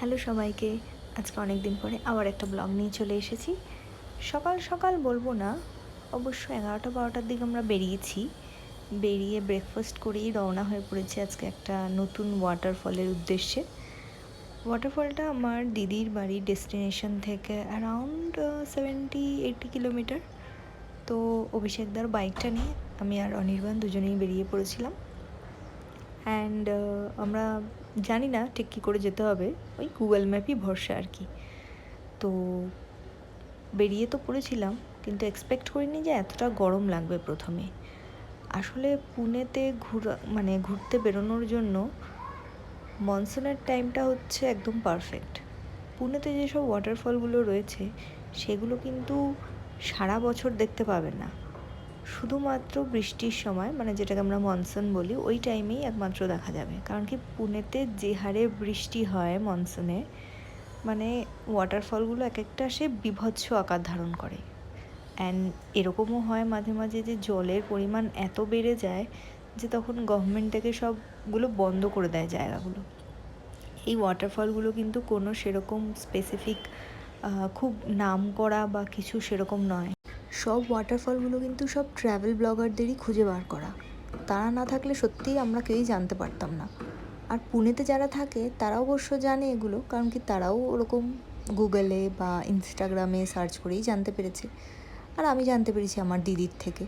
Hello সবাইকে। আজকে অনেক দিন পরে আবার একটা ব্লগ নিয়ে চলে এসেছি। সকাল সকাল বলবো না, অবশ্য 11টা-12টার দিকে আমরা বেরিয়ে ব্রেকফাস্ট করেই রওনা হয়ে পড়েছি আজকে একটা নতুন ওয়াটারফলের উদ্দেশ্যে। ওয়াটারফলটা আমার দিদির বাড়ির ডেস্টিনেশন থেকে অ্যারাউন্ড 70-80 কিলোমিটার। তো অভিষেকদার বাইকটা নিয়ে আমি আর অনির্বাণ দুজনেই বেরিয়ে পড়েছিলাম। অ্যান্ড আমরা জানি না ঠিক কী করে যেতে হবে, ওই গুগল ম্যাপই ভরসা আর কি। তো বেরিয়ে তো পড়েছিলাম, কিন্তু এক্সপেক্ট করিনি যে এতটা গরম লাগবে প্রথমে। আসলে পুনেতে ঘুরতে বেরোনোর জন্য মনসুনের টাইমটা হচ্ছে একদম পারফেক্ট। পুনেতে যেসব ওয়াটারফলগুলো রয়েছে সেগুলো কিন্তু সারা বছর দেখতে পাবেন না, শুধুমাত্র বৃষ্টির সময়, যেটাকে আমরা মনসুন বলি, ওই টাইমেই একমাত্র দেখা যাবে। কারণ কি, পুনেতে যে হারে বৃষ্টি হয় মনসুনে, ওয়াটারফলগুলো এক একটা সে বীভৎস আকার ধারণ করে। অ্যান্ড এরকমও হয় মাঝে মাঝে যে জলের পরিমাণ এত বেড়ে যায় যে তখন গভর্নমেন্ট থেকে সবগুলো বন্ধ করে দেয় জায়গাগুলো। এই ওয়াটারফলগুলো কিন্তু কোনো সেরকম স্পেসিফিক খুব নাম করা বা কিছু সেরকম নয়। সব ওয়াটারফলগুলো কিন্তু সব ট্র্যাভেল ব্লগারদেরই খুঁজে বার করা। তারা না থাকলে সত্যিই আমরা কেউই জানতে পারতাম না। আর পুনেতে যারা থাকে তারা অবশ্য জানে এগুলো, কারণ কি তারাও ওরকম গুগলে বা ইনস্টাগ্রামে সার্চ করেই জানতে পেরেছে। আর আমি জানতে পেরেছি আমার দিদির থেকে।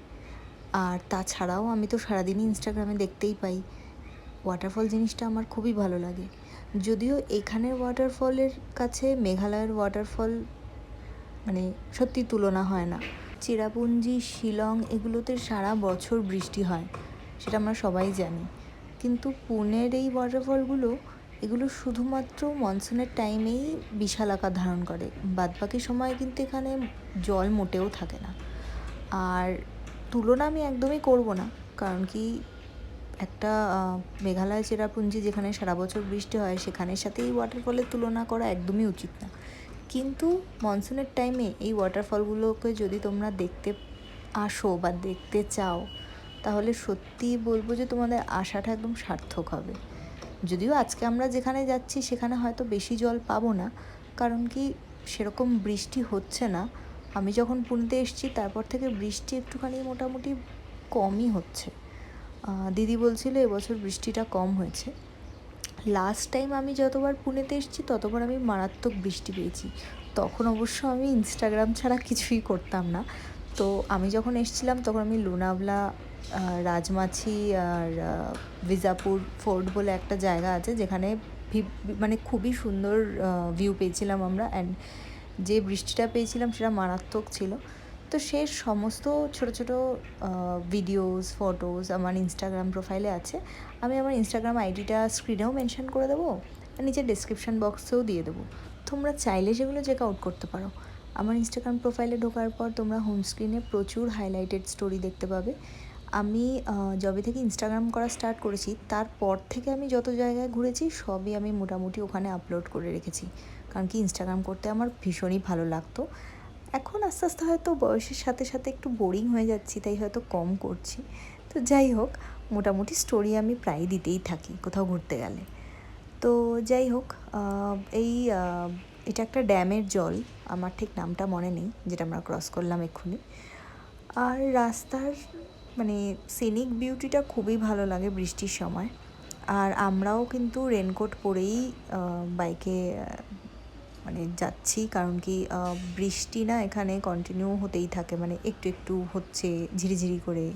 আর তাছাড়াও আমি তো সারাদিনই ইনস্টাগ্রামে দেখতেই পাই। ওয়াটারফল জিনিসটা আমার খুবই ভালো লাগে। যদিও এখানের ওয়াটারফলের কাছে মেঘালয়ের ওয়াটারফল সত্যি তুলনা হয় না। চেরাপুঞ্জি, শিলং এগুলোতে সারা বছর বৃষ্টি হয়, সেটা আমরা সবাই জানি। কিন্তু পুনের এই ওয়াটারফলগুলো, এগুলো শুধুমাত্র মনসুনের টাইমেই বিশাল আকার ধারণ করে। বাদবাকি সময় কিন্তু এখানে জল মোটেও থাকে না। আর তুলনা আমি একদমই করব না, কারণ কি একটা মেঘালয় চেরাপুঞ্জি যেখানে সারা বছর বৃষ্টি হয় সেখানের সাথে এই ওয়াটারফলের তুলনা করা একদমই উচিত না। কিন্তু মনসুনের টাইমে এই ওয়াটারফলগুলোকে যদি তোমরা দেখতে আসো বা দেখতে চাও, তাহলে সত্যিই বলবো যে তোমাদের আশাটা একদম সার্থক হবে। যদিও আজকে আমরা যেখানে যাচ্ছি সেখানে হয়তো বেশি জল পাবো না, কারণ কি সেরকম বৃষ্টি হচ্ছে না। আমি যখন পুনেতে এসেছি তারপর থেকে বৃষ্টি একটুখানি মোটামুটি কমই হচ্ছে। দিদি বলছিল এবছর বৃষ্টিটা কম হয়েছে। লাস্ট টাইম আমি যতবার পুনেতে এসেছি ততবার আমি মারাত্মক বৃষ্টি পেয়েছি। তখন অবশ্য আমি ইনস্টাগ্রাম ছাড়া কিছুই করতাম না। তো আমি যখন এসেছিলাম তখন আমি লোনাভলা, রাজমাছি আর বিজাপুর ফোর্ট বলে একটা জায়গা আছে যেখানে খুবই সুন্দর ভিউ পেয়েছিলাম আমরা। অ্যান্ড যে বৃষ্টিটা পেয়েছিলাম সেটা মারাত্মক ছিল। তো সে সমস্ত ছোটো ছোটো ভিডিওস, ফটোস আমার ইনস্টাগ্রাম প্রোফাইলে আছে। আমি আমার ইনস্টাগ্রাম আইডিটা স্ক্রিনেও মেনশন করে দেবো আর নিচে ডেসক্রিপশান বক্সেও দিয়ে দেবো। তোমরা চাইলে সেগুলো চেক আউট করতে পারো। আমার ইনস্টাগ্রাম প্রোফাইলে ঢোকার পর তোমরা হোম স্ক্রিনে প্রচুর হাইলাইটেড স্টোরি দেখতে পাবে। আমি যবে থেকে ইনস্টাগ্রাম করা স্টার্ট করেছি তারপর থেকে আমি যত জায়গায় ঘুরেছি সবই আমি মোটামুটি ওখানে আপলোড করে রেখেছি, কারণ কি ইনস্টাগ্রাম করতে আমার ভীষণই ভালো লাগতো। এখন আস্তে আস্তে হয়তো বয়সের সাথে সাথে একটু বোরিং হয়ে যাচ্ছি, তাই হয়তো কম করছি। তো যাই হোক, মোটামুটি স্টোরি আমি প্রায় দিতেই থাকি কোথাও ঘুরতে গেলে। তো যাই হোক, এটা একটা ড্যামের জল, আমার ঠিক নামটা মনে নেই, যেটা আমরা ক্রস করলাম এক্ষুনি। আর রাস্তার সিনিক বিউটিটা খুবই ভালো লাগে বৃষ্টির সময়। আর আমরাও কিন্তু রেনকোট পরেই বাইকে যাচ্ছি, কারণ কি বৃষ্টি না এখানে কন্টিনিউ হতেই থাকে, একটু একটু হচ্ছে ঝিরিঝিরি করে,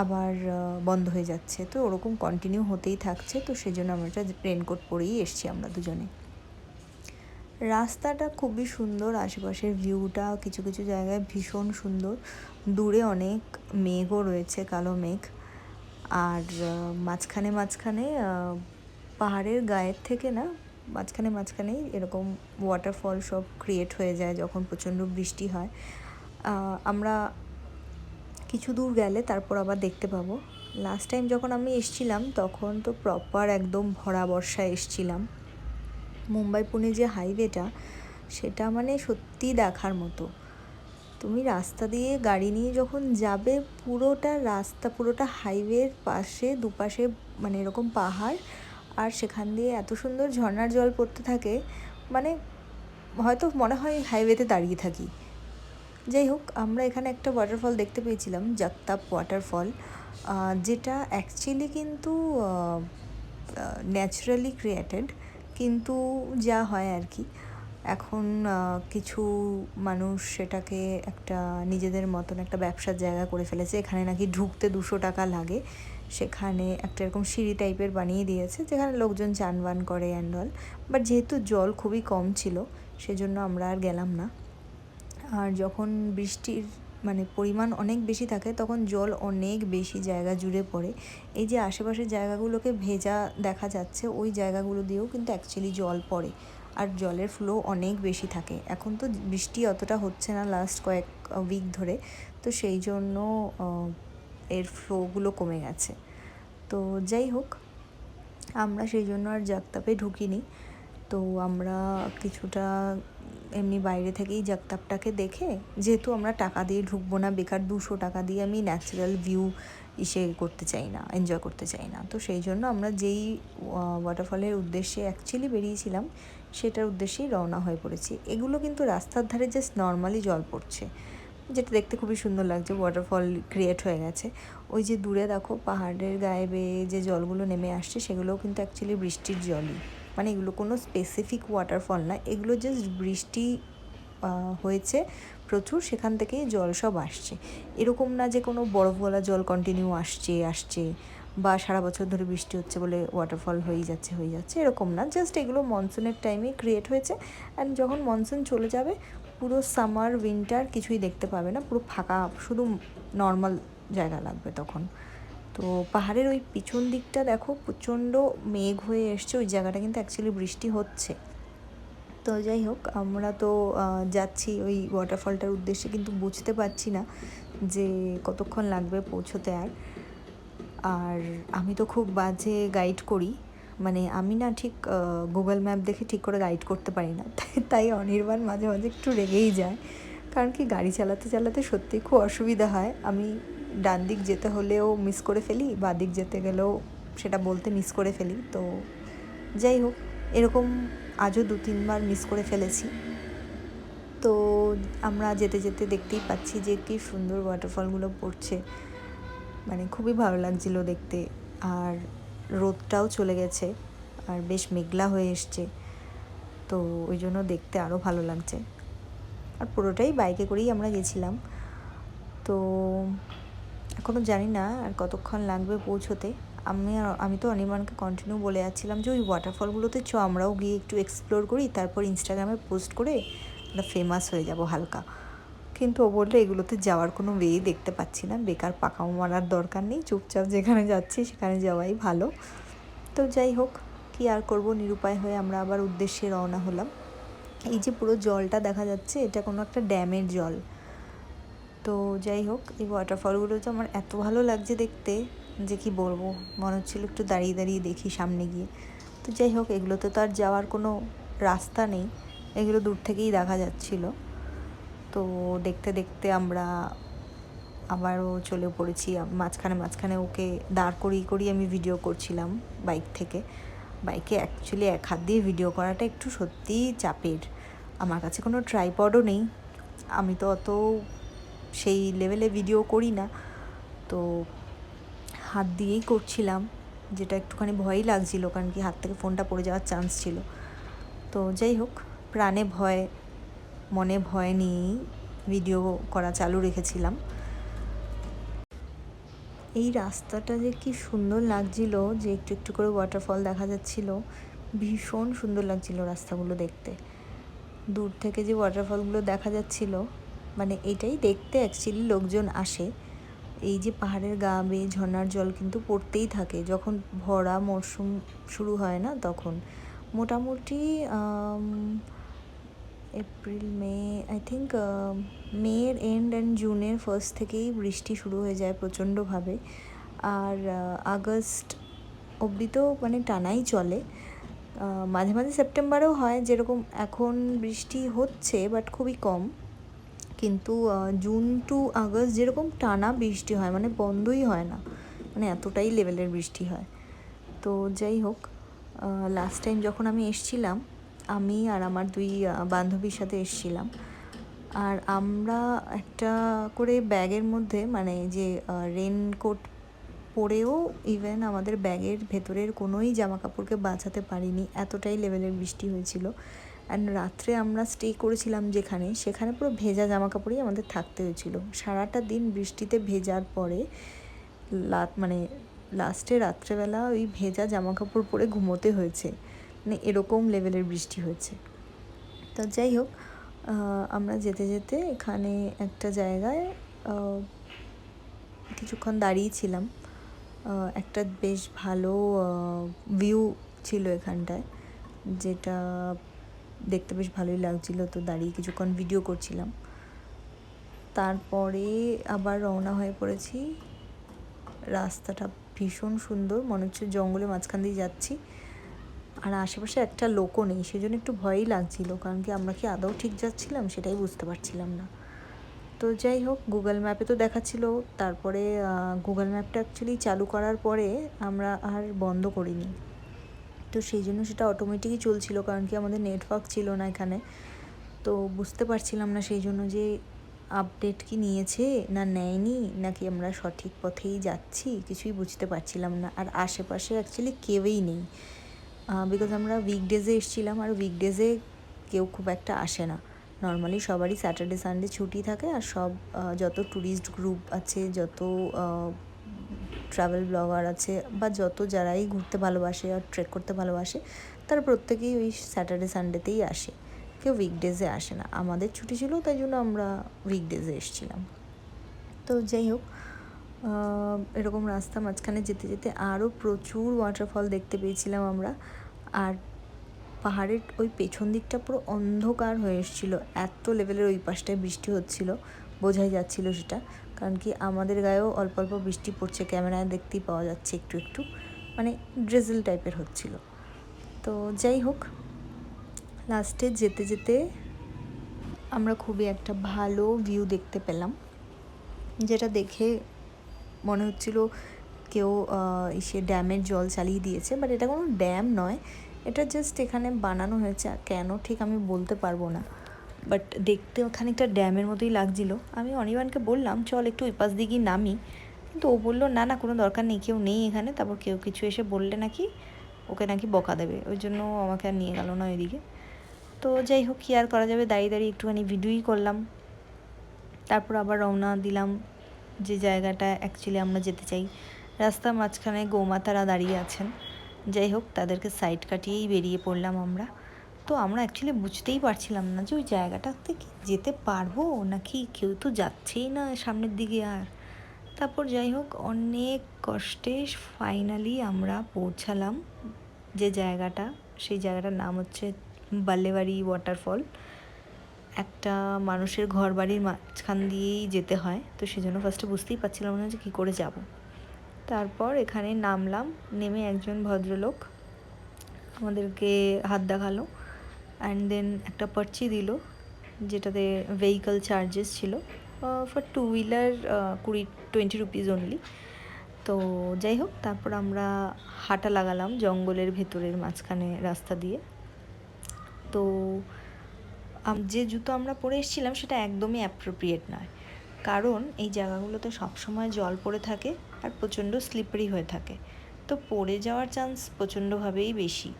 আবার বন্ধ হয়ে যাচ্ছে, তো ওরকম কন্টিনিউ হতেই থাকছে। তো সেজন্য আমরা রেনকোট পরেই এসছি আমরা দুজনে। রাস্তাটা খুবই সুন্দর, আশেপাশের ভিউটা কিছু কিছু জায়গায় ভীষণ সুন্দর। দূরে অনেক মেঘও রয়েছে, কালো মেঘ। আর মাঝখানে পাহাড়ের গায়ের থেকে না, মাঝখানেই এরকম ওয়াটারফল সব ক্রিয়েট হয়ে যায় যখন প্রচণ্ড বৃষ্টি হয়। আমরা কিছু দূর গেলে তারপর আবার দেখতে পাবো। লাস্ট টাইম যখন আমি এসছিলাম তখন তো প্রপার একদম ভরা বর্ষায় এসছিলাম। মুম্বাই পুনে যে হাইওয়েটা, সেটা সত্যি দেখার মতো। তুমি রাস্তা দিয়ে গাড়ি নিয়ে যখন যাবে, পুরোটা হাইওয়ের পাশে দুপাশে এরকম পাহাড়, আর সেখান দিয়ে এত সুন্দর ঝর্ণার জল পড়তে থাকে, মানে হয়তো মনে হয় হাইওয়েতে দাঁড়িয়ে থাকি। যাই হোক, আমরা এখানে একটা ওয়াটারফল দেখতে পেয়েছিলাম, জাগতাপ ওয়াটারফল, যেটা অ্যাকচুয়ালি কিন্তু ন্যাচারালি ক্রিয়েটেড, কিন্তু যা হয় আর কি, এখন কিছু মানুষ সেটাকে একটা নিজেদের মতন একটা ব্যবসার জায়গা করে ফেলেছে। এখানে নাকি ঢুকতে 200 টাকা লাগে, সেখানে একটা এরকম সিঁড়ি টাইপের বানিয়ে দিয়েছে যেখানে লোকজন চান বান করে অ্যান্ড অল। বাট যেহেতু জল খুবই কম ছিল সেজন্য আমরা আর গেলাম না। আর যখন বৃষ্টির মানে পরিমাণ অনেক বেশি থাকে তখন জল অনেক বেশি জায়গা জুড়ে পড়ে। এই যে আশেপাশের জায়গাগুলোকে ভেজা দেখা যাচ্ছে, ওই জায়গাগুলো দিয়েও কিন্তু অ্যাকচুয়ালি জল পড়ে, আর জলের ফ্লো অনেক বেশি থাকে। এখন তো বৃষ্টি অতটা হচ্ছে না লাস্ট কয়েক উইক ধরে, তো সেই জন্য এর ফ্লোগুলো কমে গেছে। তো যাই হোক, আমরা সেই জন্য আর জাগতাপে ঢুকিনি। তো আমরা কিছুটা এমনি বাইরে থেকেই জাগতাপটাকে দেখে, যেহেতু আমরা টাকা দিয়ে ঢুকবো না, বেকার 200 টাকা দিয়ে আমি ন্যাচারাল ভিউ করতে চাই না, এনজয় করতে চাই না, তো সেই জন্য আমরা যেই ওয়াটারফলের উদ্দেশ্যে অ্যাকচুয়ালি বেরিয়েছিলাম সেটার উদ্দেশ্যেই রওনা হয়ে পড়েছি। এগুলো কিন্তু রাস্তার ধারে জাস্ট নর্মালি জল পড়ছে, যেটা দেখতে খুবই সুন্দর লাগছে, ওয়াটারফল ক্রিয়েট হয়ে গেছে। ওই যে দূরে দেখো পাহাড়ের গায়ে বেয়ে যে জলগুলো নেমে আসছে সেগুলোও কিন্তু অ্যাকচুয়ালি বৃষ্টির জলই, মানে এগুলো কোনো স্পেসিফিক ওয়াটারফল না, এগুলো জাস্ট বৃষ্টি হয়েছে প্রচুর, সেখান থেকেই জল সব আসছে। এরকম না যে কোনো বরফওয়ালা জল কন্টিনিউ আসছে বা সারা বছর ধরে বৃষ্টি হচ্ছে বলে ওয়াটারফল হয়ে যাচ্ছে, এরকম না। জাস্ট এগুলো মনসুনের টাইমেই ক্রিয়েট হয়েছে, অ্যান্ড যখন মনসুন চলে যাবে পুরো সামার উইন্টার কিছুই দেখতে পাবে না, পুরো ফাঁকা, শুধু নর্মাল জায়গা লাগবে তখন। তো পাহাড়ের ওই পিছন দিকটা দেখো প্রচণ্ড মেঘ হয়ে এসছে, ওই জায়গাটা কিন্তু অ্যাকচুয়ালি বৃষ্টি হচ্ছে। তো যাই হোক, আমরা তো যাচ্ছি ওই ওয়াটারফলটার উদ্দেশ্যে, কিন্তু বুঝতে পারছি না যে কতক্ষণ লাগবে পৌঁছোতে। আর আমি তো খুব বাজে গাইড করি, মানে আমি না ঠিক গুগল ম্যাপ দেখে ঠিক করে গাইড করতে পারি না, তাই অনির্বাণ মাঝে মাঝে একটু রেগেই যায়, কারণ কি গাড়ি চালাতে চালাতে সত্যিই খুব অসুবিধা হয়। আমি ডান দিক যেতে হলেও মিস করে ফেলি, বাঁ দিক যেতে গেলেও সেটা বলতে মিস করে ফেলি। তো যাই হোক, এরকম আজও 2-3 বার মিস করে ফেলেছি। তো আমরা যেতে যেতে দেখতেই পাচ্ছি যে কী সুন্দর ওয়াটারফলগুলো পড়ছে, মানে খুবই ভালো লাগছিল দেখতে। আর রোদটাও চলে গেছে আর বেশ মেঘলা হয়ে এসছে, তো ওই জন্য দেখতে আরও ভালো লাগছে। আর পুরোটাই বাইকে করেই আমরা গেছিলাম। তো এখনও জানি না আর কতক্ষণ লাগবে পৌঁছোতে। আমি তো অনির্বাণকে কন্টিনিউ বলে যাচ্ছিলাম যে ওই ওয়াটারফলগুলোতে আমরাও গিয়ে একটু এক্সপ্লোর করি, তারপর ইনস্টাগ্রামে পোস্ট করে আমরা ফেমাস হয়ে যাব হালকা। কিন্তু ও বললে এগুলোতে যাওয়ার কোনো ওয়েই দেখতে পাচ্ছি না, বেকার পাকাও মারার দরকার নেই, চুপচাপ যেখানে যাচ্ছি সেখানে যাওয়াই ভালো। তো যাই হোক, কি আর করব, নিরুপায় হয়ে আমরা আবার উদ্দেশ্যে রওনা হলাম। এই যে পুরো জলটা দেখা যাচ্ছে এটা কোনো একটা ড্যামের জল। তো যাই হোক, এই ওয়াটারফলগুলো তো আমার এত ভালো লাগছে দেখতে যে কি বলবো, মনে হচ্ছিলো একটু দাঁড়িয়ে দাঁড়িয়ে দেখি সামনে গিয়ে। তো যাই হোক, এগুলোতে তো আর যাওয়ার কোনো রাস্তা নেই, এগুলো দূর থেকেই দেখা যাচ্ছিলো। তো দেখতে দেখতে আমরা আবারও চলে পড়েছি। মাঝখানে ওকে দাঁড় করিয়ে আমি ভিডিও করছিলাম বাইক থেকে। বাইকে অ্যাকচুয়ালি এক হাত দিয়ে ভিডিও করাটা একটু সত্যিই চাপের, আমার কাছে কোনো ট্রাইপডও নেই, আমি তো অত সেই লেভেলে ভিডিও করি না, তো হাত দিয়েই করছিলাম, যেটা একটুখানি ভয়ই লাগছিল, কারণ কি হাত থেকে ফোনটা পড়ে যাওয়ার চান্স ছিল। তো যাই হোক, প্রাণে ভয় মনে ভয় নিয়েই ভিডিও করা চালু রেখেছিলাম। এই রাস্তাটা যে কি সুন্দর লাগছিল, যে একটু একটু করে ওয়াটারফল দেখা যাচ্ছিল, ভীষণ সুন্দর লাগছিল রাস্তাগুলো দেখতে। দূর থেকে যে ওয়াটারফলগুলো দেখা যাচ্ছিল, মানে এটাই দেখতে অ্যাকচুয়ালি লোকজন আসে। এই যে পাহাড়ের গা বেয়ে ঝর্নার জল কিন্তু পড়তেই থাকে, যখন ভরা মরশুম শুরু হয় না তখন, মোটামুটি এপ্রিল মে, আই থিঙ্ক মের এন্ড অ্যান্ড জুনের ফার্স্ট থেকেই বৃষ্টি শুরু হয়ে যায় প্রচণ্ডভাবে, আর আগস্ট অবধি তো মানে টানাই চলে। মাঝে মাঝে সেপ্টেম্বরেও হয়, যেরকম এখন বৃষ্টি হচ্ছে বাট খুবই কম, কিন্তু জুন টু আগস্ট যেরকম টানা বৃষ্টি হয়, মানে বন্ধই হয় না, মানে এতটাই লেভেলের বৃষ্টি হয়। তো যাই হোক, লাস্ট টাইম যখন আমি এসছিলাম, আমি আর আমার 2 বান্ধবীর সাথে এসছিলাম। আর আমরা একটা করে ব্যাগের মধ্যে মানে যে রেনকোট পরেও ইভেন আমাদের ব্যাগের ভেতরের কোনোই জামাকাপড়কে বাঁচাতে পারিনি, এতটাই লেভেলের বৃষ্টি হয়েছিল। অ্যান্ড রাত্রে আমরা স্টে করেছিলাম যেখানে, সেখানে পুরো ভেজা জামাকাপড়েই আমাদের থাকতে হয়েছিল। সারাটা দিন বৃষ্টিতে ভেজার পরে মানে লাস্টে রাত্রেবেলা ওই ভেজা জামাকাপড় পরে ঘুমোতে হয়েছে, মানে এরকম লেভেলের বৃষ্টি হয়েছে। তো যাই হোক, আমরা যেতে যেতে এখানে একটা জায়গায় কিছুক্ষণ দাঁড়িয়েছিলাম। একটা বেশ ভালো ভিউ ছিল এখানটায়, যেটা দেখতে বেশ ভালোই লাগছিলো। তো দাঁড়িয়ে কিছুক্ষণ ভিডিও করছিলাম। তারপরে আবার রওনা হয়ে পড়েছি। রাস্তাটা ভীষণ সুন্দর, মনে হচ্ছে জঙ্গলের মাঝখান দিয়ে যাচ্ছি। আর আশেপাশে একটা লোকও নেই, সেজন্য একটু ভয়ই লাগছিল, কারণ কি আমরা কি আদৌ ঠিক যাচ্ছিলাম সেটাই বুঝতে পারছিলাম না। তো যাই হোক, গুগল ম্যাপে তো দেখাচ্ছিল। তারপরে গুগল ম্যাপটা অ্যাকচুয়ালি চালু করার পরে আমরা আর বন্ধ করিনি, তো সেই জন্য সেটা অটোমেটিকই চলছিল, কারণ কি আমাদের নেটওয়ার্ক ছিল না এখানে। তো বুঝতে পারছিলাম না সেই জন্য যে আপডেট কি নিয়েছে না নেয়নি, নাকি আমরা সঠিক পথেই যাচ্ছি, কিছুই বুঝতে পারছিলাম না। আর আশেপাশে অ্যাকচুয়ালি কেউই নেই, বিকজ আমরা উইকডেজে এসেছিলাম, আর উইকডেজে কেউ খুব একটা আসে না। নর্মালি সবারই স্যাটারডে সানডে ছুটি থাকে, আর সব যত ট্যুরিস্ট গ্রুপ আছে, যত ট্রাভেল ব্লগার আছে, বা যত যারাই ঘুরতে ভালোবাসে আর ট্রেক করতে ভালোবাসে, তারা প্রত্যেকেই ওই স্যাটারডে সানডেতেই আসে, কেউ উইকডেজে আসে না। আমাদের ছুটি ছিল, তাই জন্য আমরা উইকডেজে এসেছিলাম। তো যাই হোক, এরকম রাস্তা মাঝখানে যেতে যেতে আরও প্রচুর ওয়াটারফল দেখতে পেয়েছিলাম আমরা। আর পাহাড়ের ওই পেছন দিকটা পুরো অন্ধকার হয়ে এসেছিলো, এত লেভেলের ওই পাশটায় বৃষ্টি হচ্ছিল, বোঝাই যাচ্ছিল সেটা, কারণ কি আমাদের গায়েও অল্প অল্প বৃষ্টি পড়ছে, ক্যামেরায় দেখতেই পাওয়া যাচ্ছে একটু একটু, মানে ড্রেজেল টাইপের হচ্ছিল। তো যাই হোক, লাস্টে যেতে যেতে আমরা খুবই একটা ভালো ভিউ দেখতে পেলাম, যেটা দেখে মনে হচ্ছিল কেউ এসে ড্যামের জল চালিয়ে দিয়েছে, বাট এটা কোনো ড্যাম নয়, এটা জাস্ট এখানে বানানো হয়েছে। কেন ঠিক আমি বলতে পারবো না, বাট দেখতে খানিকটা ড্যামের মতোই লাগছিলো। আমি অনির্বাণকে বললাম চল একটু ওই পাশ দিকেই নামি, কিন্তু ও বললো না না, কোনো দরকার নেই, কেউ নেই এখানে। তারপর কেউ কিছু এসে বললে নাকি ওকে নাকি বকা দেবে, ওই জন্য আমাকে আর নিয়ে গেল না ওইদিকে। তো যাই হোক, কী আর করা যাবে, দাঁড়িয়ে দাঁড়িয়ে একটুখানি ভিডিওই করলাম। তারপর আবার রওনা দিলাম যে জায়গাটা অ্যাকচুয়ালি আমরা যেতে চাই। রাস্তার মাঝখানে গৌমাতারা দাঁড়িয়ে আছেন, যাই হোক তাদেরকে সাইড কাটিয়েই বেরিয়ে পড়লাম আমরা। তো আমরা অ্যাকচুয়ালি বুঝতেই পারছিলাম না যে ওই জায়গাটাতে কি যেতে পারবো, নাকি কেউ তো যাচ্ছেই না সামনের দিকে। আর তারপর যাই হোক, অনেক কষ্টে ফাইনালি আমরা পৌঁছালাম যে জায়গাটা, সেই জায়গাটার নাম হচ্ছে বালেবাড়ি ওয়াটারফল। একটা মানুষের ঘর বাড়ির মাঝখান দিয়েই যেতে হয়, তো সেজন্য ফার্স্টে বুঝতেই পারছিলাম না যে কী করে যাব। তারপর এখানে নামলাম, নেমে একজন ভদ্রলোক আমাদেরকে হাত দেখালো, অ্যান্ড দেন একটা পার্চি দিল, যেটাতে ভেহিকল চার্জেস ছিল ফর 2 হুইলার 20 রুপিস অনলি। তো যাই হোক, তারপর আমরা হাঁটা লাগালাম জঙ্গলের ভেতরের মাঝখানে রাস্তা দিয়ে। তো যে জুতো আমরা পরে এসেছিলাম সেটা একদমই অ্যাপ্রোপ্রিয়েট নয়, কারণ এই জায়গাগুলোতে সবসময় জল পড়ে থাকে আর প্রচণ্ড স্লিপারি হয়ে থাকে, তো পড়ে যাওয়ার চান্স প্রচণ্ডভাবেই বেশি।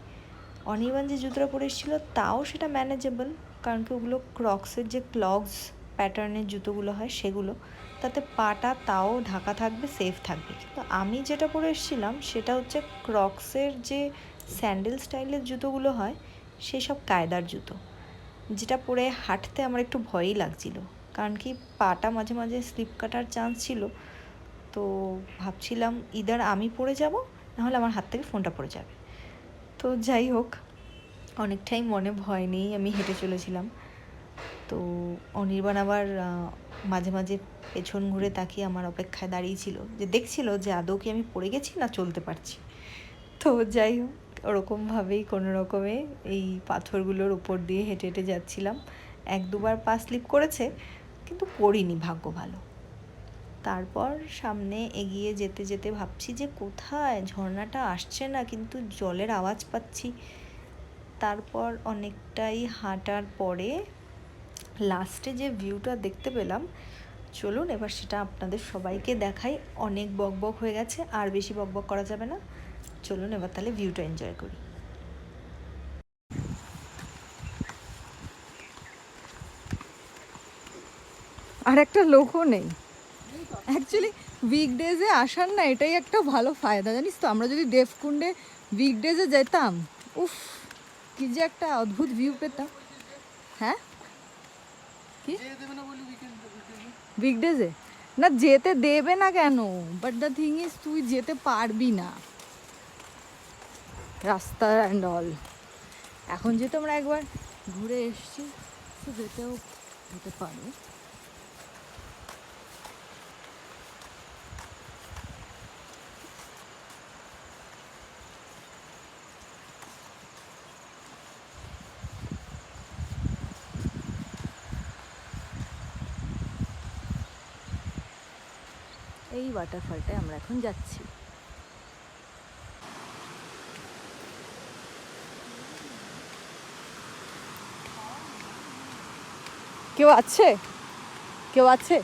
অনির্বাণ যে জুতোটা পরে এসেছিলো তাও সেটা ম্যানেজেবল, কারণ কি ওগুলো ক্রক্সের যে ক্লগস প্যাটার্নের জুতোগুলো হয় সেগুলো, তাতে পাটা তাও ঢাকা থাকবে, সেফ থাকবে। কিন্তু আমি যেটা পরে এসেছিলাম সেটা হচ্ছে ক্রক্সের যে স্যান্ডেল স্টাইলের জুতোগুলো হয়, সেসব কায়দার জুতো, যেটা পরে হাঁটতে আমার একটু ভয়ই লাগছিল, কারণ কি পাটা মাঝে মাঝে স্লিপ কাটার চান্স ছিল। তো ভাবছিলাম ইদার আমি পড়ে যাব, নাহলে আমার হাত থেকে ফোনটা পড়ে যাবে। তো যাই হোক, অনেকটাই মনে ভয় নেই আমি হেঁটে চলেছিলাম। তো অনির্বাণ আবার মাঝে মাঝে পেছন ঘুরে তাকিয়ে আমার অপেক্ষায় দাঁড়িয়েছিল, যে দেখছিল যে আদৌ কি আমি পড়ে গেছি না চলতে পারছি। তো যাই হোক, ওরকমভাবেই কোনো রকমে এই পাথরগুলোর উপর দিয়ে হেঁটে হেঁটে যাচ্ছিলাম। 1-2 বার পা স্লিপ করেছে, কিন্তু পড়িনি, ভাগ্য ভালো। তারপর সামনে এগিয়ে যেতে যেতে ভাবছি যে কোথায়, ঝর্ণাটা আসছে না কিন্তু জলের আওয়াজ পাচ্ছি। তারপর অনেকটাই হাঁটার পরে লাস্টে যে ভিউটা দেখতে পেলাম, চলুন এবার সেটা আপনাদের সবাইকে দেখাই। অনেক বকবক হয়ে গেছে, আর বেশি বকবক করা যাবে না। চলুন এবার তাহলে ভিউটা এনজয় করি। আর একটা লোকও নেই অ্যাকচুয়ালি। উইকডেজে আসার না এটাই একটা ভালো ফায়দা, জানিস তো। আমরা যদি দেবকুণ্ডে উইকডেজে যেতাম, উফ কি যে একটা অদ্ভুত ভিউ পেতাম। হ্যাঁ, কি উইকডেজে না যেতে দেবে না কেন, বাট দ্য থিং ইজ তুই যেতে পারবি না, রাস্তা অ্যান্ড অল। এখন যেহেতু আমরা একবার ঘুরে এসছি, তো যেতেও যেতে পারো। এই ওয়াটারফলটায় আমরা এখন যাচ্ছি। কেউ আছে? কেউ আছে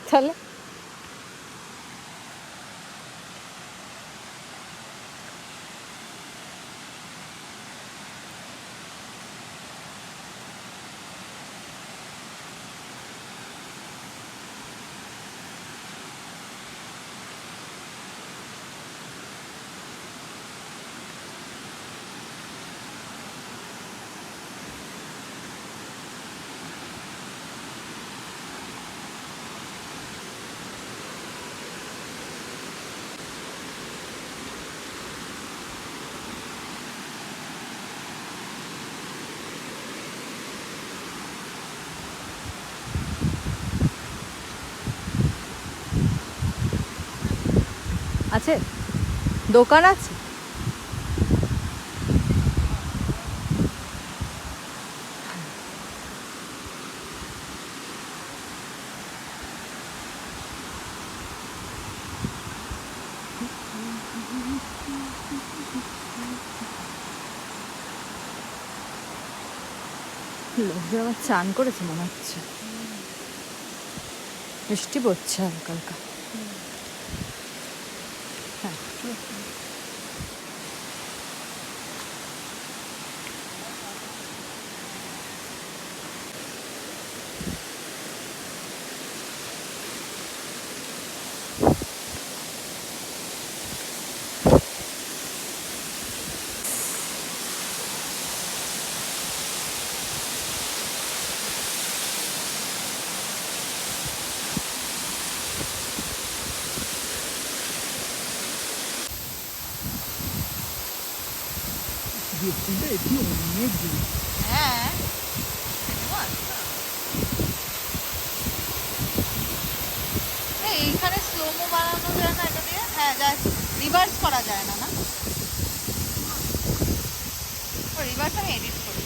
তাহলে? আছে, দোকান আছে। লোকজন আবার চান করেছে মনে হচ্ছে, বৃষ্টি পড়ছে হালকা হালকা। হ্যাঁ, হ্যাঁ এইখানে স্লোমো বানানো যায় না এটা দিয়ে? হ্যাঁ যায়, রিভার্স করা যায় না, না রিভার্স আমি এডিট করি।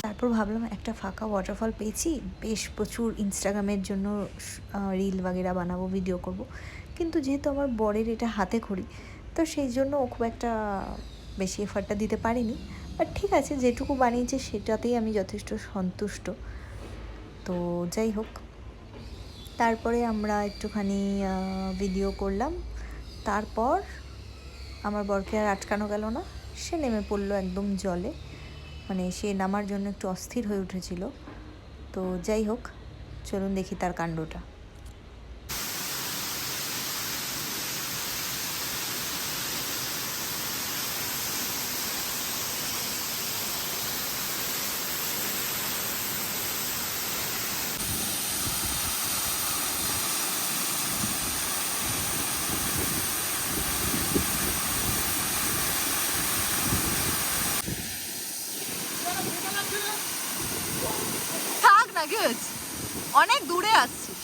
তারপর ভাবলাম একটা ফাঁকা ওয়াটারফল পেয়েছি, বেশ প্রচুর ইনস্টাগ্রামের জন্য রিল বাগেরা বানাবো, ভিডিও করব। কিন্তু যেহেতু আমার বরের এটা হাতে খড়ি, তো সেই জন্য ও খুব একটা বেশি এফার্টটা দিতে পারিনি। বাট ঠিক আছে, যেটুকু বানিয়েছে সেটাতেই আমি যথেষ্ট সন্তুষ্ট। তো যাই হোক, তারপরে আমরা একটুখানি ভিডিও করলাম। তারপর আমার বরকে আর আটকানো গেল না, সে নেমে পড়লো একদম জলে। মানে সে নামার জন্য একটু অস্থির হয়ে উঠেছিল। তো যাই হোক, চলুন দেখি তার কাণ্ডটা। থাক না, কি হয়েছে, অনেক দূরে আসছিস।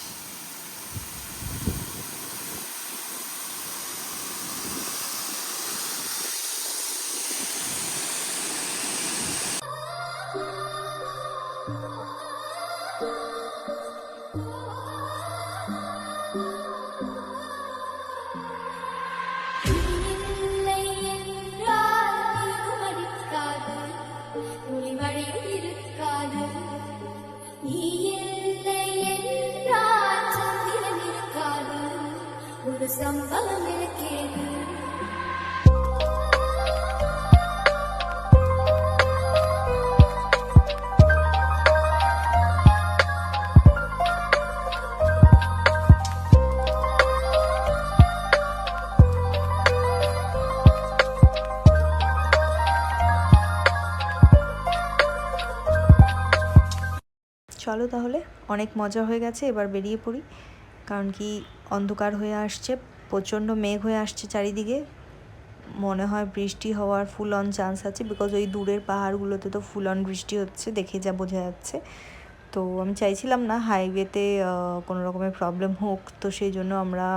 চলো তাহলে, অনেক মজা হয়ে গেছে, এবার বেরিয়ে পড়ি। কারণ কি অন্ধকার হয়ে আসছে, প্রচণ্ড মেঘ হয়ে আসছে চারিদিকে, মনে হয় বৃষ্টি হওয়ার ফুল অন চান্স আছে, বিকজ ওই দূরের পাহাড়গুলোতে তো ফুল অন বৃষ্টি হচ্ছে, দেখে যা বোঝা যাচ্ছে। তো আমি চাইছিলাম না হাইওয়েতে কোনো রকমের প্রবলেম হোক, তো সেই জন্য আমরা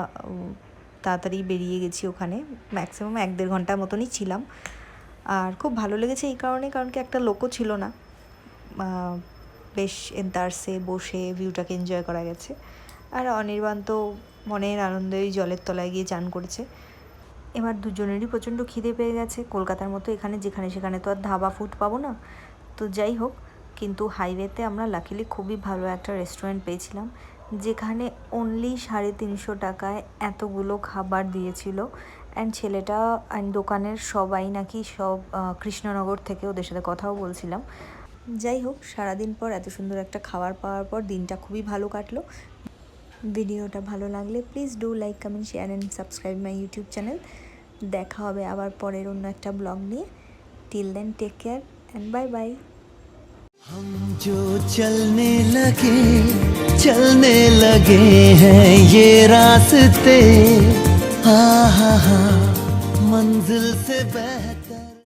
তাড়াতাড়ি বেরিয়ে গেছি ওখানে। ম্যাক্সিমাম 1-1.5 ঘন্টার মতনই ছিলাম। আর খুব ভালো লেগেছে এই কারণে, কারণ কি একটা লোকও ছিল না, বেশ এন্তারসে বসে ভিউটাকে এনজয় করা গেছে। আর অনির্বাণ তো মনের আনন্দে ওই জলের তলায় গিয়ে চান করেছে। এবার দুজনেরই প্রচণ্ড খিদে পেয়ে গেছে। কলকাতার মতো এখানে যেখানে সেখানে তো আর ধাবা ফুড পাবো না। তো যাই হোক, কিন্তু হাইওয়েতে আমরা লাকিলি খুবই ভালো একটা রেস্টুরেন্ট পেয়েছিলাম, যেখানে অনলি 350 টাকায় এতগুলো খাবার দিয়েছিল। অ্যান্ড ছেলেটা অ্যান্ড দোকানের সবাই নাকি সব কৃষ্ণনগর থেকে, ওদের সাথে কথাও বলছিলাম। যাই হোক, সারাদিন পর এত সুন্দর একটা খাবার পাওয়ার পর দিনটা খুবই ভালো কাটলো। ভিডিওটা ভালো লাগলে please do like, comment, share and subscribe my YouTube channel. দেখা হবে আবার পরের অন্য একটা ব্লগ নিয়ে। Till then, take care and bye bye. हम जो चलने लगे हैं ये रास्ते, हा मंजिल से बेहतर।